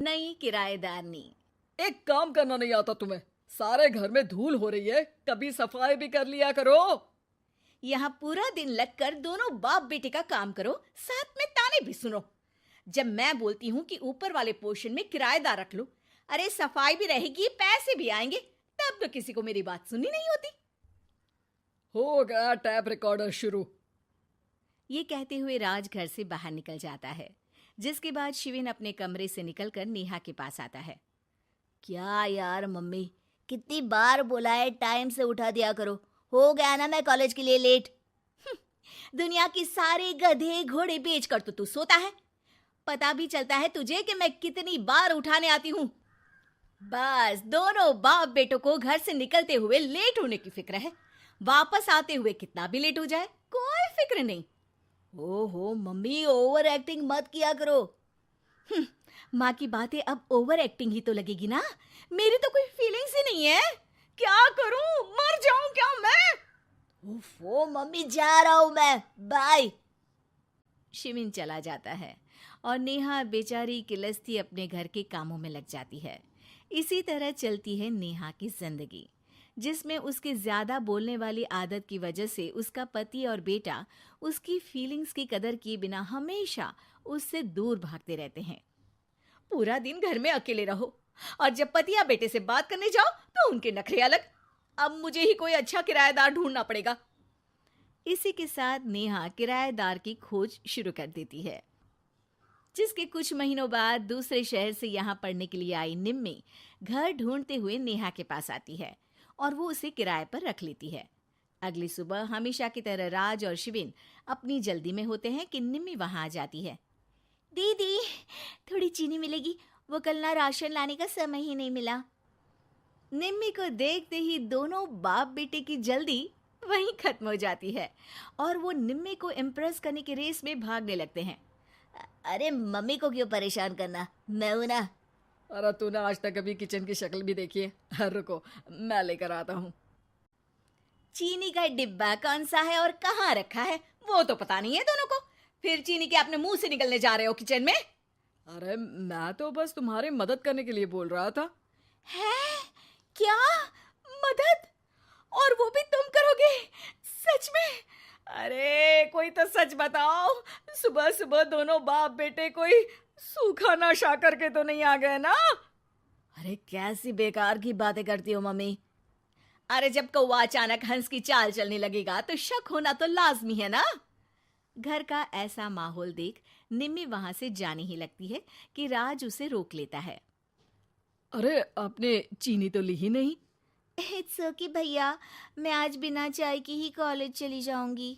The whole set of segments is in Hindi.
नई किराएदारनी। एक काम करना नहीं आता तुम्हें? सारे घर में धूल हो रही है, कभी सफाई भी कर लिया करो। यहाँ पूरा दिन लगकर दोनों बाप बेटे का काम करो, साथ में ताने भी सुनो। जब मैं बोलती हूँ कि ऊपर वाले पोर्शन में किराएदार रख लो, अरे सफाई भी रहेगी, पैसे भी आएंगे, तब तो किसी को मेरी बात सुननी नहीं होती। हो गया टैप रिकॉर्डर शुरू। ये कहते हुए राज घर से बाहर निकल जाता है, जिसके बाद शिविन अपने कमरे से निकलकर नेहा के पास आता है। क्या यार मम्मी, कितनी बार बोला है टाइम से उठा दिया करो। हो गया ना मैं कॉलेज के लिए लेट। दुनिया की सारे गधे घोड़े बेचकर तो तू सोता है। पता भी चलता है तुझे कि मैं कितनी बार उठाने आती हूँ। बस दोनों बाप बेटों को घर से निकलते हुए लेट होने की फिक्र है, वापस आते हुए कितना भी लेट हो जाए कोई फिक्र नहीं। ओहो मम्मी, ओवर एक्टिंग मत किया करो। माँ की बातें अब ओवर एक्टिंग ही तो लगेगी ना। मेरी तो कोई फीलिंग्स ही नहीं है। क्या करूं, मर जाऊं क्या मैं? ओफो मम्मी, जा रहा हूं मैं, बाय। शिविन चला जाता है और नेहा बेचारी किलस्ती अपने घर के कामों में लग जाती है। इसी तरह चलती है नेहा की जिंदगी, जिसमें उसके ज्यादा बोलने वाली आदत की वजह से उसका पति और बेटा उसकी फीलिंग्स की कदर किए बिना हमेशा उससे दूर भागते रहते हैं। पूरा दिन घर में अकेले रहो और जब पति या बेटे से बात करने जाओ तो उनके नखरे अलग। अब मुझे ही कोई अच्छा किराएदार ढूंढना पड़ेगा। इसी के साथ नेहा किराएदार की खोज शुरू कर देती है, जिसके कुछ महीनों बाद दूसरे शहर से यहाँ पढ़ने के लिए आई निम्मी घर ढूंढते हुए नेहा के पास आती है और वो उसे किराए पर रख लेती है। अगली सुबह हमेशा की तरह राज और शिविन अपनी जल्दी में होते हैं कि निम्मी वहां आ जाती है। दीदी, थोड़ी चीनी मिलेगी, वो कल ना राशन लाने का समय ही नहीं मिला। निम्मी को देखते ही दोनों बाप बेटे की जल्दी वहीं खत्म हो जाती है और वो निम्मी को इम्प्रेस करने की रेस में भागने लगते हैं। अरे मम्मी को क्यों परेशान करना, मैं हूं ना। अरे तूने आज तक कभी किचन की शक्ल भी देखी है? रुको, मैं लेकर आता हूँ। चीनी का डिब्बा कौन सा है और कहाँ रखा है वो तो पता नहीं है दोनों को। फिर चीनी के अपने मुंह से निकलने जा रहे हो किचन में? अरे मैं तो बस तुम्हारी मदद करने के लिए बोल रहा था। है क्या? मदद? और वो भी तुम करोगे? सच में? अरे कोई तो सच बताओ, सुबह सुबह दोनों बाप बेटे कोई सूखा नशा करके तो नहीं आ गए ना? अरे कैसी बेकार की बातें करती हो मम्मी। अरे जब कौवा अचानक हंस की चाल चलने लगेगा तो शक होना तो लाजमी है ना। घर का ऐसा माहौल देख निम्मी वहां से जाने ही लगती है कि राज उसे रोक लेता है। अरे आपने चीनी तो ली ही नहीं? इट्स ओके भैया, मैं आज बिना चाय की ही कॉलेज चली जाऊंगी।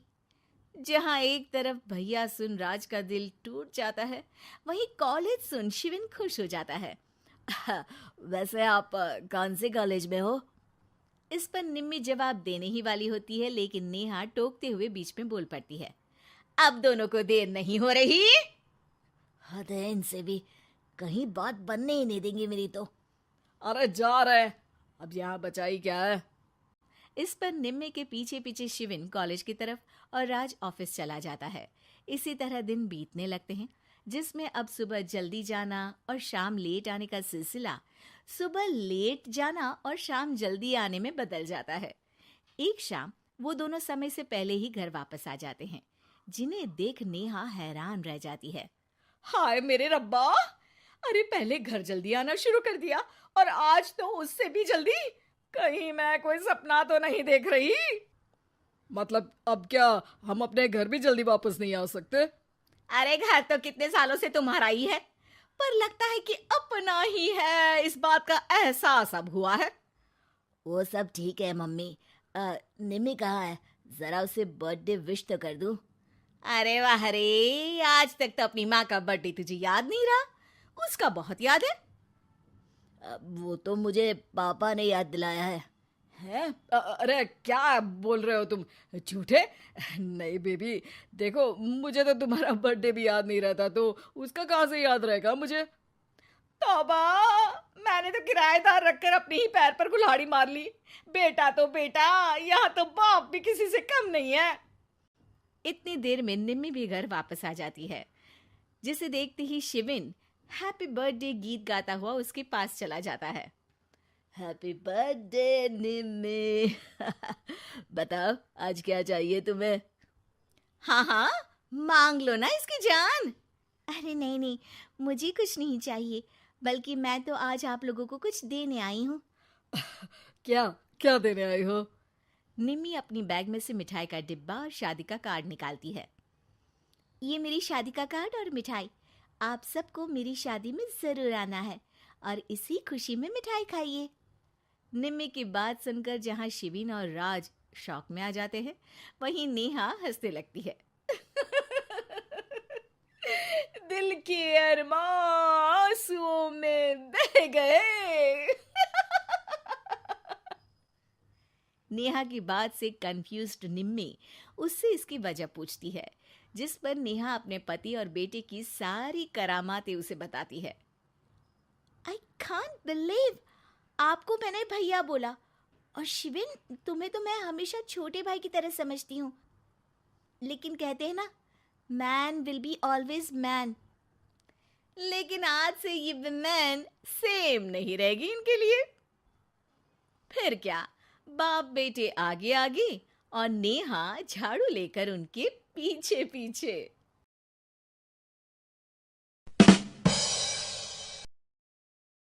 जहां एक तरफ भैया सुन राज का दिल टूट जाता है, वहीं कॉलेज सुन शिविन खुश हो जाता है। वैसे आप कौन से कॉलेज में हो? इस पर निम्मी जवाब देने ही वाली होती है, लेकिन नेहा टोकते हुए बीच में बोल पड़ती है। अब दोनों को देर नहीं हो रही। हद है इनसे भी, कहीं बात बनने ही नहीं देंगी मेरी तो। अरे जा रहे, अब यहाँ बचाई क्या है? इस पर निम्मे के पीछे पीछे शिविन कॉलेज की तरफ और राज ऑफिस चला जाता है। इसी तरह दिन बीतने लगते हैं, जिसमें अब सुबह जल्दी जाना और शाम लेट आने का सिलसिला सुबह लेट जाना और शाम जल्दी आने में बदल जाता है। एक शाम वो दोनों समय से पहले ही घर वापस आ जाते हैं, जिन्हें देख नेहा हैरान रह जाती है। हाय मेरे रब्बा, अरे पहले घर जल्दी आना शुरू कर दिया और आज तो उससे भी जल्दी। कहीं मैं कोई सपना तो नहीं देख रही? मतलब अब क्या हम अपने घर भी जल्दी वापस नहीं आ सकते? अरे घर तो कितने सालों से तुम्हारा ही है, पर लगता है कि अपना ही है, इस बात का एहसास अब हुआ है। वो सब ठीक है मम्मी। निम्मी कहाँ है? जरा उसे बर्थडे विश तो कर दूं। अरे वाह रे, आज तक तो अपनी माँ का बर्थडे तुझे याद नहीं रहा? उसका बहुत याद है। वो तो मुझे पापा ने याद दिलाया है। हैं? अरे क्या बोल रहे हो तुम झूठे? नहीं बेबी, देखो मुझे तो तुम्हारा बर्थडे भी याद नहीं रहता, तो उसका कहाँ से याद रहेगा मुझे? तौबा, मैंने तो किराएदार रखकर अपने ही पैर पर कुल्हाड़ी मार ली। बेटा तो बेटा, यहाँ तो बाप भी किसी से कम नहीं है। इतनी देर में निम्मी भी घर वापस आ जाती है, जिसे देखते ही शिविन हैप्पी बर्थडे गीत गाता हुआ उसके पास चला जाता है। हैप्पी बर्थडे निम्मी। बताओ आज क्या चाहिए तुम्हें? हाँ हाँ, मांग लो ना इसकी जान। अरे नहीं नहीं, मुझे कुछ नहीं चाहिए, बल्कि मैं तो आज आप लोगों को कुछ देने आई हूँ। क्या क्या देने आई हो? निम्मी अपनी बैग में से मिठाई का डिब्बा और शादी का कार्ड निकालती है। ये मेरी शादी का कार्ड और मिठाई। आप सबको मेरी शादी में जरूर आना है और इसी खुशी में मिठाई खाइए। निम्मी की बात सुनकर जहां शिविन और राज शॉक में आ जाते हैं, वहीं नेहा हंसने लगती है। दिल के अरमां आंसुओं में बह गए। नेहा की बात से कंफ्यूज्ड निम्मी उससे इसकी वजह पूछती है, जिस पर नेहा अपने पति और बेटे की सारी करामातें उसे बताती है। आई कांट बिलीव, आपको मैंने भैया बोला, और शिविन तुम्हें तो मैं हमेशा छोटे भाई की तरह समझती हूँ, लेकिन कहते हैं ना, man will be always man. लेकिन आज से ये विमेन सेम नहीं रहेगी इनके लिए। फिर क्या, बाप बेटे आगे आगे और नेहा झाड़ू लेकर उनके पीछे पीछे।